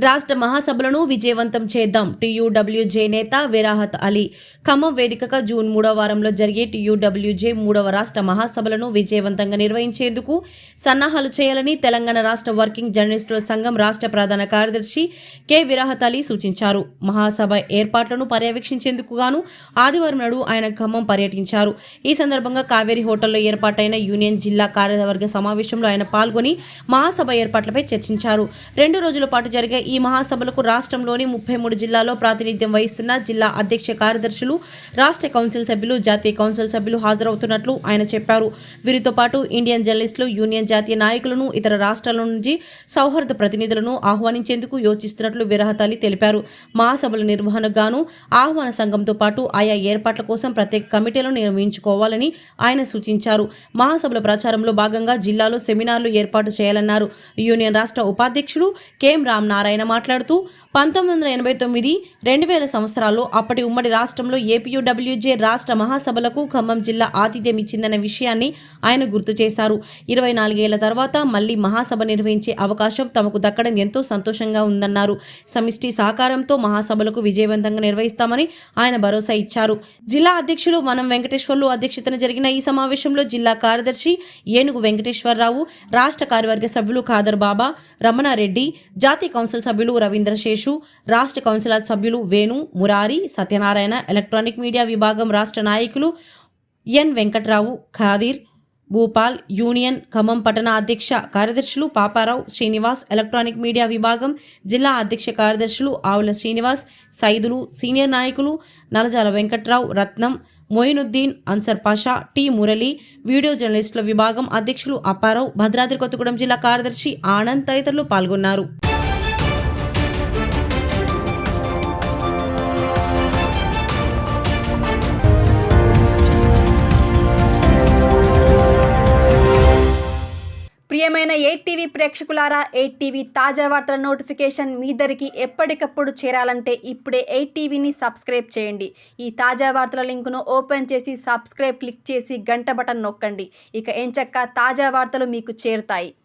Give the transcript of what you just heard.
రాష్ట్ర మహాసభలను విజయవంతం చేద్దాం. టీయూడబ్ల్యూజే నేత విరాహత్ అలీ. ఖమ్మం వేదికగా జూన్ 3వ వారంలో జరిగే టీయూడబ్ల్యూజే 3వ రాష్ట్ర మహాసభలను విజయవంతంగా నిర్వహించేందుకు సన్నాహాలు చేయాలని తెలంగాణ రాష్ట్ర వర్కింగ్ జర్నలిస్టుల సంఘం రాష్ట్ర ప్రధాన కార్యదర్శి కె విరాహత్ అలీ సూచించారు. మహాసభ ఏర్పాట్లను పర్యవేక్షించేందుకు గాను ఆదివారం నాడు ఆయన ఖమ్మం పర్యటించారు. ఈ సందర్భంగా కావేరీ హోటల్లో ఏర్పాటైన యూనియన్ జిల్లా కార్యవర్గ సమావేశంలో ఆయన పాల్గొని మహాసభ ఏర్పాట్లపై చర్చించారు. 2 రోజుల పాటు జరిగే ఈ మహాసభలకు రాష్ట్రంలోని 33 జిల్లాల్లో ప్రాతినిధ్యం వహిస్తున్న జిల్లా అధ్యక్ష కార్యదర్శులు, రాష్ట్ర కౌన్సిల్ సభ్యులు, జాతీయ కౌన్సిల్ సభ్యులు హాజరవుతున్నట్లు ఆయన చెప్పారు. వీరితో పాటు ఇండియన్ జర్నలిస్టులు యూనియన్ జాతీయ నాయకులను, ఇతర రాష్ట్రాల నుంచి సౌహార్ద ప్రతినిధులను ఆహ్వానించేందుకు యోచిస్తున్నట్లు విరాహత్ అలీ తెలిపారు. మహాసభల నిర్వహణకు గాను ఆహ్వాన సంఘంతో పాటు ఆయా ఏర్పాట్ల కోసం ప్రత్యేక కమిటీలను నిర్మించుకోవాలని ఆయన సూచించారు. మహాసభల ప్రచారంలో భాగంగా జిల్లాలో సెమినార్లు ఏర్పాటు చేయాలన్నారు. యూనియన్ రాష్ట్ర ఉపాధ్యక్షులు కెఎం రామ్ నారాయణ మాట్లాడుతూ 1989-2000 సంవత్సరాల్లో అప్పటి ఉమ్మడి రాష్ట్రంలో ఏపీయూడబ్ల్యూజే రాష్ట్ర మహాసభలకు ఖమ్మం జిల్లా ఆతిథ్యం ఇచ్చిందన్న విషయాన్ని ఆయన గుర్తు చేశారు. 24 ఏళ్ల తర్వాత మళ్లీ మహాసభ నిర్వహించే అవకాశం తమకు దక్కడం ఎంతో సంతోషంగా ఉందన్నారు. సమిష్టి సహకారంతో మహాసభలకు విజయవంతంగా నిర్వహిస్తామని ఆయన భరోసా ఇచ్చారు. జిల్లా అధ్యక్షులు వనం వెంకటేశ్వర్లు అధ్యక్షతన జరిగిన ఈ సమావేశంలో జిల్లా కార్యదర్శి ఏనుగు వెంకటేశ్వరరావు, రాష్ట్ర కార్యవర్గ సభ్యులు ఖాదర్ బాబా, రమణారెడ్డి, జాతీయ కౌన్సిల్ సభ్యులు రవీంద్ర శేషు, రాష్ట్ర కౌన్సిల్ సభ్యులు వేణు, మురారి, సత్యనారాయణ, ఎలక్ట్రానిక్ మీడియా విభాగం రాష్ట్ర నాయకులు ఎన్ వెంకట్రావు, ఖాదీర్, భూపాల్, యూనియన్ ఖమ్మం పట్టణ అధ్యక్ష కార్యదర్శులు పాపారావు, శ్రీనివాస్, ఎలక్ట్రానిక్ మీడియా విభాగం జిల్లా అధ్యక్ష కార్యదర్శులు ఆవుల శ్రీనివాస్, సైదులు, సీనియర్ నాయకులు నలజాల వెంకట్రావు, రత్నం, మొయినుద్దీన్, అన్సర్ పాషా, టి మురళి, వీడియో జర్నలిస్టుల విభాగం అధ్యక్షులు అప్పారావు, భద్రాద్రి కొత్తగూడెం జిల్లా కార్యదర్శి ఆనంద్ తదితరులు పాల్గొన్నారు. ప్రియమైన 8TV ప్రేక్షకులారా, 8TV తాజా వార్తల నోటిఫికేషన్ మీ దరికి ఎప్పటికప్పుడు చేరాలంటే ఇప్పుడే 8TVని సబ్స్క్రైబ్ చేయండి. ఈ తాజా వార్తల లింకును ఓపెన్ చేసి సబ్స్క్రైబ్ క్లిక్ చేసి గంట బటన్ నొక్కండి. ఇక ఎంచక్కా తాజా వార్తలు మీకు చేరుతాయి.